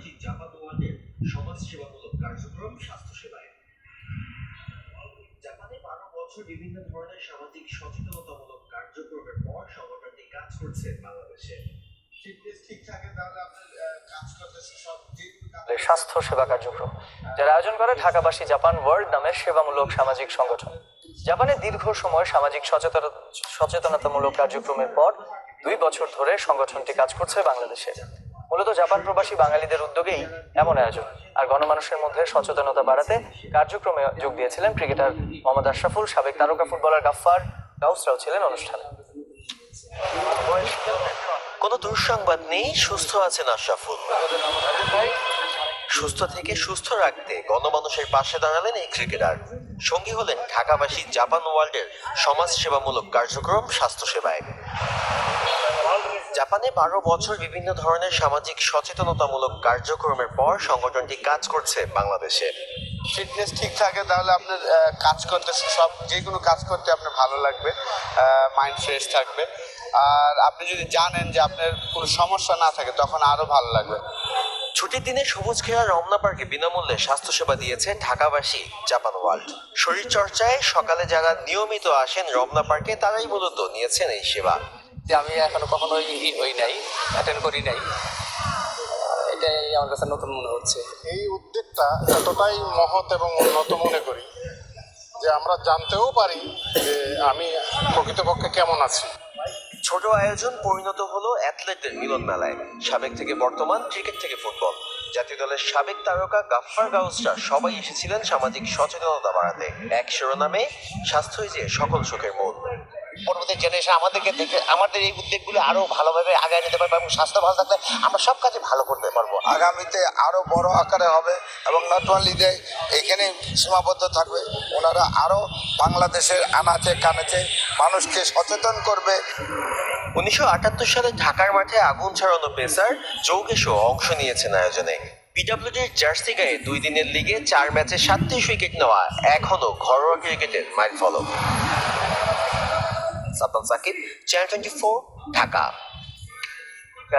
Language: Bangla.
ঢাকাবাসী জাপান ওয়ার্ল্ডের সমাজসেবামূলক কার্যক্রম স্বাস্থ্যসেবায়। জাপানে 12 বছর বিভিন্ন ধরনের সামাজিক সচেতনতামূলক কার্যক্রমের পর সংগঠনটি কাজ করছে বাংলাদেশে। ফিটনেস ঠিক থাকে তাহলে আপনার কাজ করতে সব স্বাস্থ্য সেবা কার্যক্রম, যার আয়োজন করে ঢাকাবাসী জাপান ওয়ার্ল্ড নামের সেবামূলক সামাজিক সংগঠন। জাপানে দীর্ঘ সময় সামাজিক সচেতনতামূলক কার্যক্রমের পর 2 বছর ধরে সংগঠনটি কাজ করছে বাংলাদেশে। মূলত জাপান প্রবাসী বাঙালিদের উদ্যোগেই এমন আয়োজন। আর গণমানুষের মধ্যে সচেতনতা বাড়াতে কার্যক্রমে যোগ দিয়েছিলেন ক্রিকেটার মোহাম্মদ আশরাফুল, সাবেক তারকা ফুটবলার গাফফার গাউসরাও ছিলেন অনুষ্ঠানে। কোনো দুঃসংবাদ নেই, সুস্থ আছেন আশরাফুল। সুস্থ থেকে সুস্থ রাখতে গণমানুষের পাশে দাঁড়ালেন এই ক্রিকেটার। সঙ্গী হলেন ঢাকাবাসী জাপান ওয়ার্ল্ডের সমাজসেবামূলক কার্যক্রম স্বাস্থ্যসেবায়। জাপানে 12 বছর বিভিন্ন ধরনের সামাজিক সচেতনতামূলক কার্যক্রমের পর সংগঠনটি কাজ করছে বাংলাদেশে। ফিটনেস ঠিক থাকে তাহলে আপনার কাজ করতে সব যে কোনো কাজ করতে আপনার ভালো লাগবে, মাইন্ড ফ্রেশ থাকবে। আর আপনি যদি জানেন যে আপনার কোনো সমস্যা না থাকে তখন আরো ভালো লাগবে। ছুটির দিনে সবুজ ঘেরা রমনা পার্কে বিনামূল্যে স্বাস্থ্যসেবা দিয়েছে ঢাকাবাসী জাপান ওয়ার্ল্ড। শরীর চর্চায় সকালে যারা নিয়মিত আসেন রমনা পার্কে তারাই মূলত নিয়েছেন এই সেবা। আমি এখনো কখনো হই নাই, অ্যাটেন্ড করি নাই, এটাই আমার কাছে নতুন মনে হচ্ছে। এই উদ্যোগটা এতটাই মহৎ এবং উন্নত মনে করি যে আমরা জানতেও পারি যে আমি প্রকৃতপক্ষে কেমন আছি। ছোট আয়োজন পরিণত হলো অ্যাথলেটদের মিলন মেলায়। সাবেক থেকে বর্তমান, ক্রিকেট থেকে ফুটবল, জাতীয় দলের সাবেক তারকা গাফফার গাউসরা সবাই এসেছিলেন সামাজিক সচেতনতা বাড়াতে। এক শিরোনামে স্বাস্থ্যই যে সকল সুখের মূল। পরবর্তী জেনারেশন আমাদেরকে দেখে আমাদের এই উদ্যোগগুলো আরো ভালোভাবে আগায় নিতে পারবো এবং স্বাস্থ্য ভালো থাকলে আমরা সব কাজে ভালো করতে পারবো। আগামীতে আরো বড় আকারে হবে এবং নট অনলি যে এখানে সীমাবদ্ধ থাকবে, ওনারা আরো বাংলাদেশের আনাচে কানাচে মানুষকে সচেতন করবে। 1978 সালে ঢাকার মাঠে আগুন ছড়ানো পেসার যৌগেশও অংশ নিয়েছেন আয়োজনে। পিডব্লিউডির জার্সি গায়ে 2 দিনের লিগে 4 ম্যাচে 37 উইকেট নেওয়া এখনো ঘরোয়া ক্রিকেটের মাইলফলক। সাদ্দাম সাকিব, চ্যানেল 24, ঢাকা।